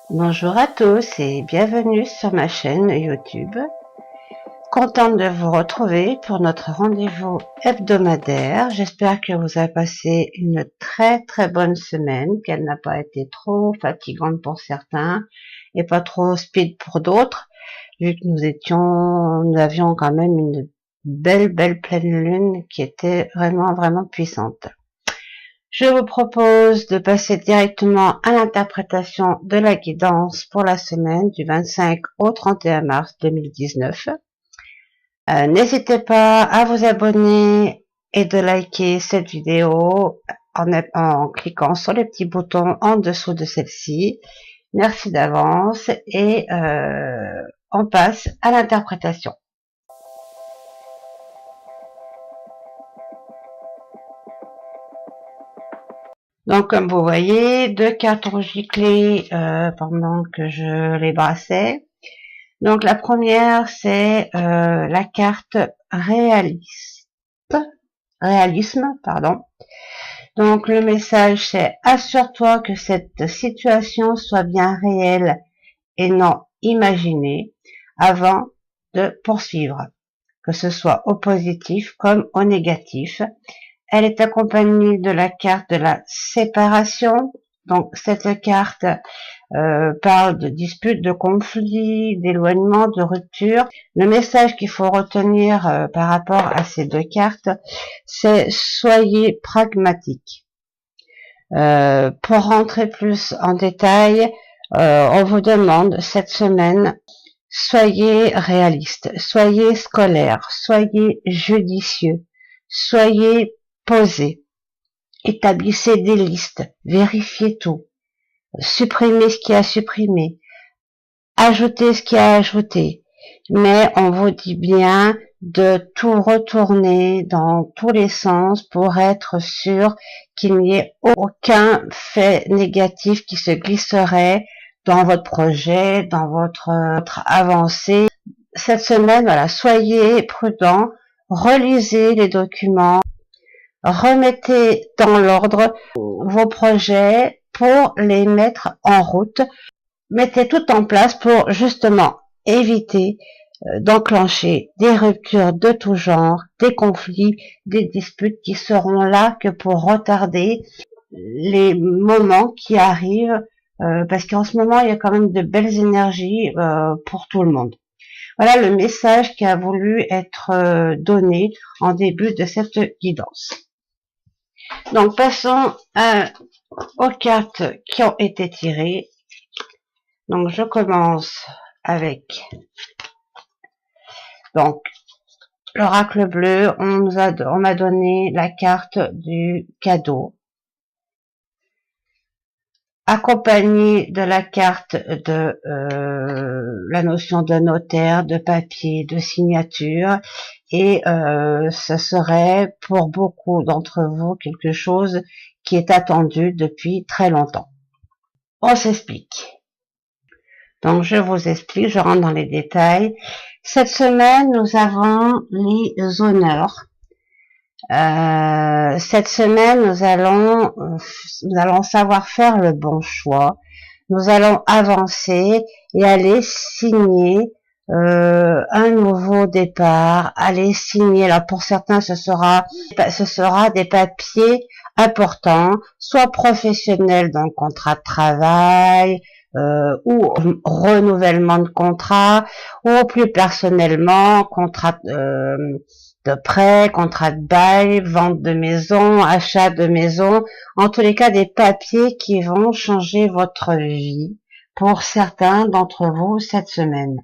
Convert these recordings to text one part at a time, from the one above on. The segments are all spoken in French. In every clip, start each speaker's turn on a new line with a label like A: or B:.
A: Bonjour à tous et bienvenue sur ma chaîne YouTube. Contente de vous retrouver pour notre rendez-vous hebdomadaire. J'espère que vous avez passé une très bonne semaine, qu'elle n'a pas été trop fatigante pour certains et pas trop speed pour d'autres, vu que nous avions quand même une belle pleine lune qui était vraiment puissante. Je vous propose de passer directement à l'interprétation de la guidance pour la semaine du 25 au 31 mars 2019. N'hésitez pas à vous abonner et de liker cette vidéo en cliquant sur les petits boutons en dessous de celle-ci. Merci d'avance et on passe à l'interprétation. Donc, comme vous voyez, deux cartes ont giclé pendant que je les brassais. Donc, la première, c'est la carte réalisme, pardon. Donc, le message, c'est assure-toi que cette situation soit bien réelle et non imaginée avant de poursuivre, que ce soit au positif comme au négatif. Elle est accompagnée de la carte de la séparation. Donc, cette carte parle de disputes, de conflits, d'éloignement, de rupture. Le message qu'il faut retenir par rapport à ces deux cartes, c'est soyez pragmatique. Pour rentrer plus en détail, on vous demande cette semaine, soyez réaliste, soyez scolaire, soyez judicieux, soyez posé. Établissez des listes, vérifiez tout, supprimez ce qui a supprimé, ajoutez ce qui a ajouté, mais on vous dit bien de tout retourner dans tous les sens pour être sûr qu'il n'y ait aucun fait négatif qui se glisserait dans votre projet, dans votre avancée. Cette semaine, voilà, soyez prudents, relisez les documents, remettez dans l'ordre vos projets pour les mettre en route. Mettez tout en place pour justement éviter d'enclencher des ruptures de tout genre, des conflits, des disputes qui seront là que pour retarder les moments qui arrivent, parce qu'en ce moment, il y a quand même de belles énergies pour tout le monde. Voilà le message qui a voulu être donné en début de cette guidance. Donc, passons aux cartes qui ont été tirées. Donc, je commence avec donc l'oracle bleu. On m'a donné la carte du cadeau, accompagnée de la carte de la notion de notaire, de papier, de signature, et ce serait pour beaucoup d'entre vous quelque chose qui est attendu depuis très longtemps. On s'explique. Donc, je vous explique, je rentre dans les détails. Cette semaine, nous avons les honneurs. Cette semaine, nous allons savoir faire le bon choix. Nous allons avancer et aller signer un nouveau départ, aller signer. Alors, pour certains, ce sera des papiers importants, soit professionnels, donc contrat de travail, ou renouvellement de contrat, ou plus personnellement, contrat de prêt, contrat de bail, vente de maison, achat de maison, en tous les cas des papiers qui vont changer votre vie pour certains d'entre vous cette semaine,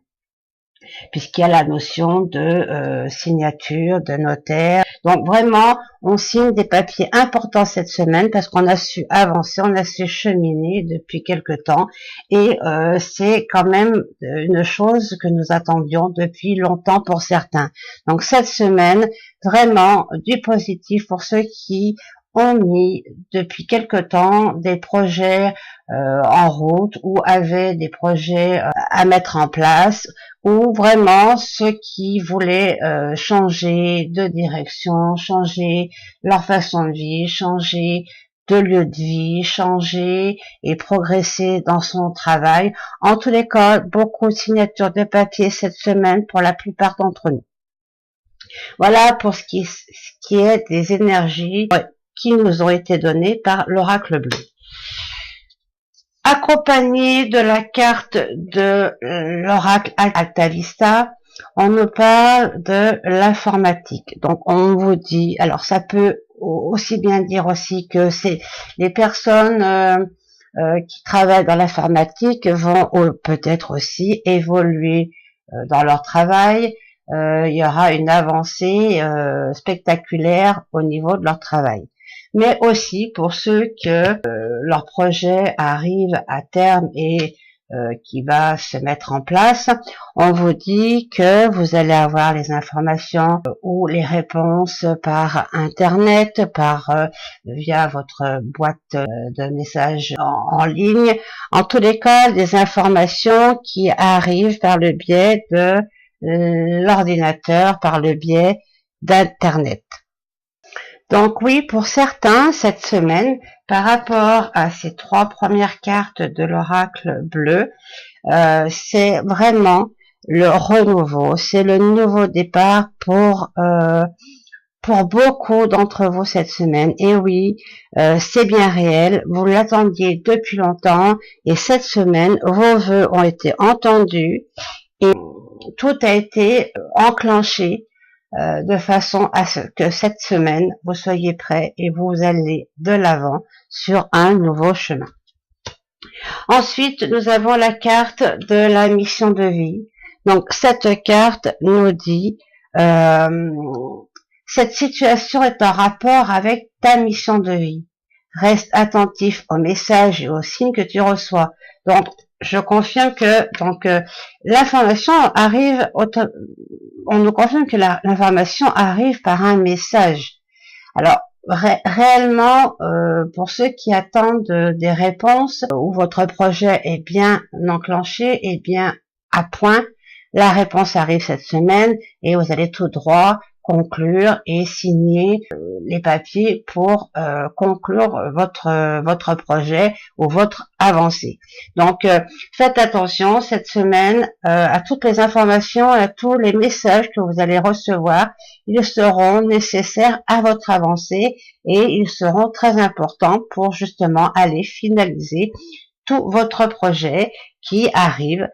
A: puisqu'il y a la notion de signature, de notaire. Donc vraiment, on signe des papiers importants cette semaine parce qu'on a su avancer, on a su cheminer depuis quelque temps, et c'est quand même une chose que nous attendions depuis longtemps pour certains. Donc cette semaine, vraiment du positif pour ceux qui ont mis depuis quelque temps des projets en route ou avaient des projets à mettre en place, ou vraiment ceux qui voulaient changer de direction, changer leur façon de vie, changer de lieu de vie, changer et progresser dans son travail. En tous les cas, beaucoup de signatures de papier cette semaine pour la plupart d'entre nous. Voilà pour ce qui est des énergies qui nous ont été données par l'oracle bleu. Accompagné de la carte de l'oracle Altavista, on nous parle de l'informatique. Donc on vous dit, alors ça peut aussi bien dire aussi que c'est les personnes qui travaillent dans l'informatique vont peut-être aussi évoluer dans leur travail. Il y aura une avancée spectaculaire au niveau de leur travail. Mais aussi pour ceux que leur projet arrive à terme et qui va se mettre en place, on vous dit que vous allez avoir les informations ou les réponses par internet, via votre boîte de messages en ligne. En tous les cas, des informations qui arrivent par le biais de l'ordinateur, par le biais d'internet. Donc oui, pour certains, cette semaine, par rapport à ces 3 premières cartes de l'oracle bleu, c'est vraiment le renouveau, c'est le nouveau départ pour beaucoup d'entre vous cette semaine. Et oui, c'est bien réel, vous l'attendiez depuis longtemps et cette semaine, vos vœux ont été entendus et tout a été enclenché de façon à ce que cette semaine, vous soyez prêts et vous allez de l'avant sur un nouveau chemin. Ensuite, nous avons la carte de la mission de vie. Donc, cette carte nous dit cette situation est en rapport avec ta mission de vie. Reste attentif aux messages et aux signes que tu reçois. Donc, je confirme que l'information arrive, on nous confirme que l'information arrive par un message. Alors, réellement, pour ceux qui attendent des réponses, où votre projet est bien enclenché et bien à point, la réponse arrive cette semaine et vous allez tout droit conclure et signer les papiers pour conclure votre projet ou votre avancée. Donc faites attention cette semaine à toutes les informations, à tous les messages que vous allez recevoir. Ils seront nécessaires à votre avancée et ils seront très importants pour justement aller finaliser tout votre projet qui arrive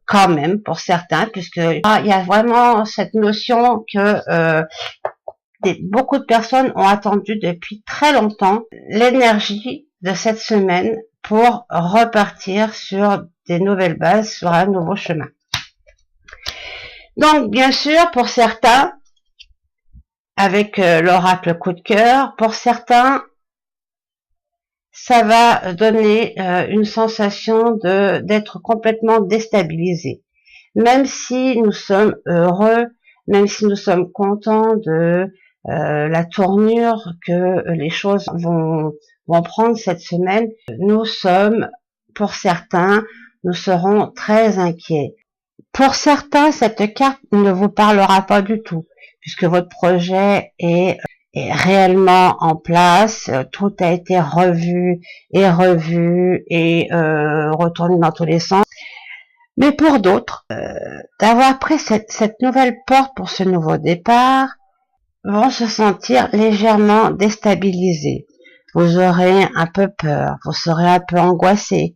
A: quand même pour certains, puisque il y a vraiment cette notion que beaucoup de personnes ont attendu depuis très longtemps l'énergie de cette semaine pour repartir sur des nouvelles bases, sur un nouveau chemin. Donc bien sûr, pour certains, avec l'oracle coup de cœur, pour certains, ça va donner une sensation d'être complètement déstabilisé. Même si nous sommes heureux, même si nous sommes contents de la tournure que les choses vont prendre cette semaine, nous sommes, pour certains, nous serons très inquiets. Pour certains, cette carte ne vous parlera pas du tout, puisque votre projet est réellement en place, tout a été revu et retourné dans tous les sens. Mais pour d'autres, d'avoir pris cette nouvelle porte pour ce nouveau départ, vont se sentir légèrement déstabilisés. Vous aurez un peu peur, vous serez un peu angoissé.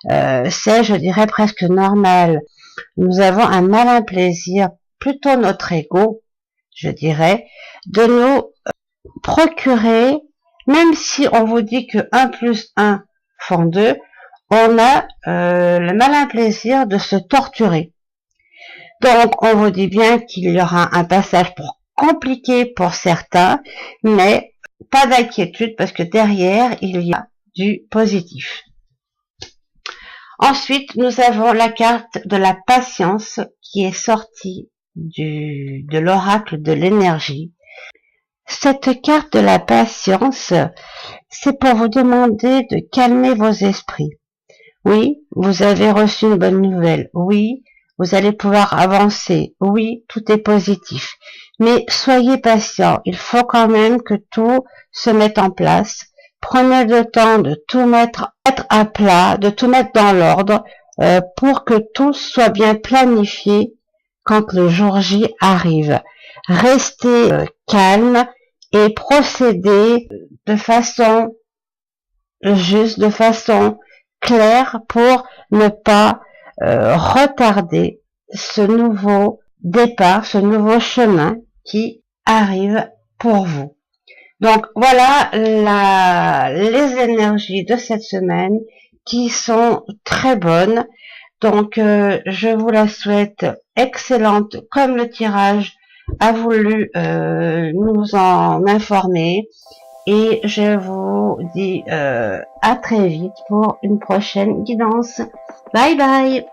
A: C'est, je dirais, presque normal. Nous avons un malin plaisir, plutôt notre ego, je dirais, de nous procurer, même si on vous dit que 1 plus 1 font 2, on a le malin plaisir de se torturer. Donc, on vous dit bien qu'il y aura un passage compliqué pour certains, mais pas d'inquiétude parce que derrière, il y a du positif. Ensuite, nous avons la carte de la patience qui est sortie de l'oracle de l'énergie. Cette carte de la patience, c'est pour vous demander de calmer vos esprits. Oui, vous avez reçu une bonne nouvelle. Oui, vous allez pouvoir avancer. Oui, tout est positif. Mais soyez patient. Il faut quand même que tout se mette en place Prenez le temps de tout mettre à plat, de tout mettre dans l'ordre pour que tout soit bien planifié quand le jour J arrive. Restez calme et procédez de façon juste, de façon claire pour ne pas retarder ce nouveau départ, ce nouveau chemin qui arrive pour vous. Donc voilà les énergies de cette semaine qui sont très bonnes. Donc je vous la souhaite excellente comme le tirage a voulu nous en informer. Et je vous dis à très vite pour une prochaine guidance. Bye bye!